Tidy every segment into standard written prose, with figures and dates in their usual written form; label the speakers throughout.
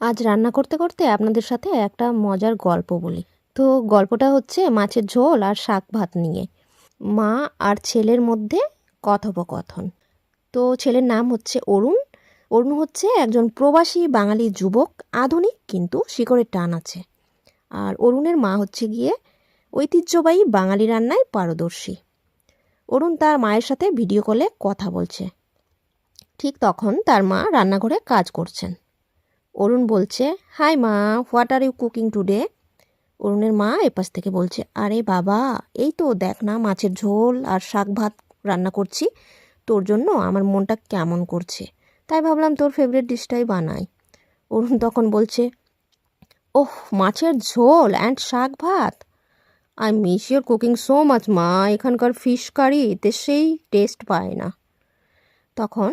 Speaker 1: আজ রান্না করতে করতে আপনাদের সাথে একটা মজার গল্প বলি। তো গল্পটা হচ্ছে মাছের ঝোল আর শাক ভাত নিয়ে। মা আর ছেলের মধ্যে কথোপকথন। তো ছেলের নাম হচ্ছে অরুণ। অরুণ হচ্ছে একজন প্রবাসী বাঙালি যুবক, আধুনিক কিন্তু শিকড়ের টান আছে। আর অরুণের মা হচ্ছে গিয়ে ঐতিহ্যবাহী বাঙালি রান্নায় পারদর্শী। অরুণ তার মায়ের সাথে ভিডিও কলে কথা বলছে। ঠিক তখন তার মা রান্নাঘরে কাজ করছেন। অরুণ বলছে, hi ma, what are you cooking today? অরুণের মা এপাশ থেকে বলছে, আরে বাবা, এই তো দেখ না মাছের ঝোল আর শাক ভাত রান্না করছি। তোর জন্য আমার মনটা কেমন করছে, তাই ভাবলাম তোর ফেভারিট ডিশটাই বানাই। অরুণ তখন বলছে, ওহ, মাছের ঝোল অ্যান্ড শাক ভাত, I miss your cooking so much মা। এখানকার ফিশ কারিতে সেই টেস্ট পায় না। তখন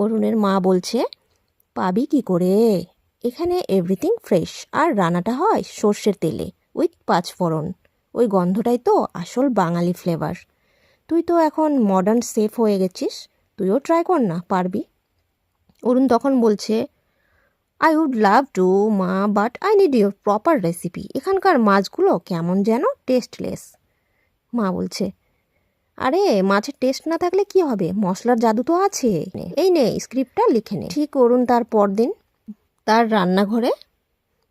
Speaker 1: অরুণের মা বলছে, পাবি কি করে, এখানে এভরিথিং ফ্রেশ, আর রান্নাটা হয় সর্ষের তেলে উইথ পাঁচফোড়ন। ওই গন্ধটাই তো আসল বাঙালি ফ্লেভার। তুই তো এখন মডার্ন শেফ হয়ে গেছিস, তুইও ট্রাই কর না, পারবি। অরুণ তখন বলছে, আই উড লাভ টু মা, but I need your proper recipe. এখানকার মাছগুলো কেমন যেন টেস্টলেস। মা বলছে, আরে মাছের টেস্ট না থাকলে কি হবে, মশলার জাদু তো আছে, এই নে স্ক্রিপ্টটা লিখে নে। ঠিক অরুণ তার পরদিন তার রান্নাঘরে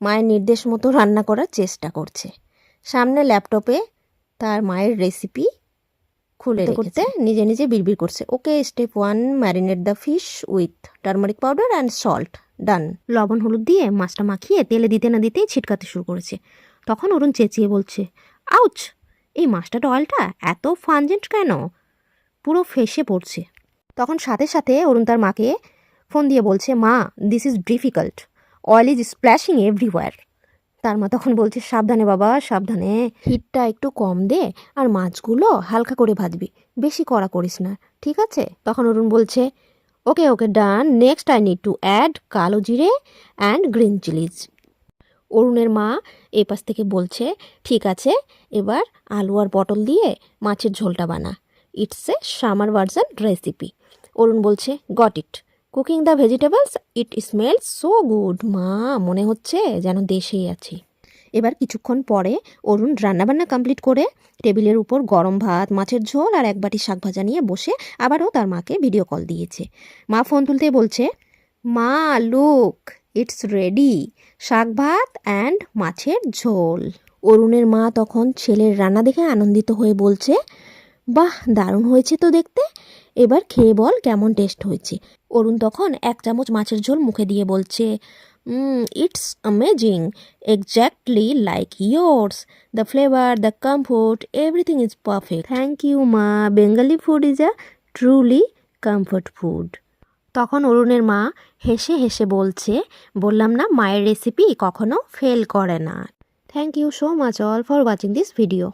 Speaker 1: মায়ের নির্দেশ মতো রান্না করার চেষ্টা করছে। সামনে ল্যাপটপে তার মায়ের রেসিপি খুলে করতে নিজে নিজে বিড়বিড় করছে, okay step 1, marinate the fish with turmeric powder and salt, done. লবণ হলুদ দিয়ে মাছটা মাখিয়ে তেলে দিতে না দিতেই ছিটকাতে শুরু করেছে। তখন অরুণ চেঁচিয়ে বলছে, আউচ, এই মাছটার অয়েলটা এত ফানজেন্ট কেন, পুরো ফেসে পড়ছে। তখন সাথে সাথে অরুণ তার মাকে ফোন দিয়ে বলছে, মা, this is difficult, oil is splashing everywhere. তার মা তখন বলছে, সাবধানে বাবা, সাবধানে, হিটটা একটু কম দে, আর মাছগুলো হালকা করে ভাজবি, বেশি কড়া করিস না, ঠিক আছে? তখন অরুণ বলছে, okay okay done, next I need to add kalo jeere and green Chillies. অরুণের মা এই পাশ থেকে বলছে, ঠিক আছে, এবার আলু আর পটল দিয়ে মাছের ঝোলটা বানা, it's a summer version recipe. Arun বলছে, got it, cooking the vegetables, it smells so good. মা, মনে হচ্ছে যেন দেশেই আছি। এবার কিছুক্ষণ পরে অরুণ রান্নাবান্না কমপ্লিট করে টেবিলের উপর গরম ভাত, মাছের ঝোল আর এক বাটি শাক ভাজা নিয়ে বসে আবারও তার মাকে ভিডিও কল দিয়েছে। মা ফোন তুলতে বলছে, মা লুক, ইটস রেডি, শাক ভাত অ্যান্ড মাছের ঝোল। অরুণের মা তখন ছেলের রান্না দেখে আনন্দিত হয়ে বলছে, বাহ, দারুণ হয়েছে তো দেখতে, এবার খেয়ে বল কেমন টেস্ট হয়েছে। অরুণ তখন 1 চামচ মাছের ঝোল মুখে দিয়ে বলছে, it's amazing, exactly like yours, the flavour, the comfort, everything is perfect. Thank you ma, Bengali food is a truly comfort food. তখন অরুণের মা হেসে হেসে বলছে, বললাম না মায়ের রেসিপি কখনো ফেল করে না। Thank you so much all for watching this video.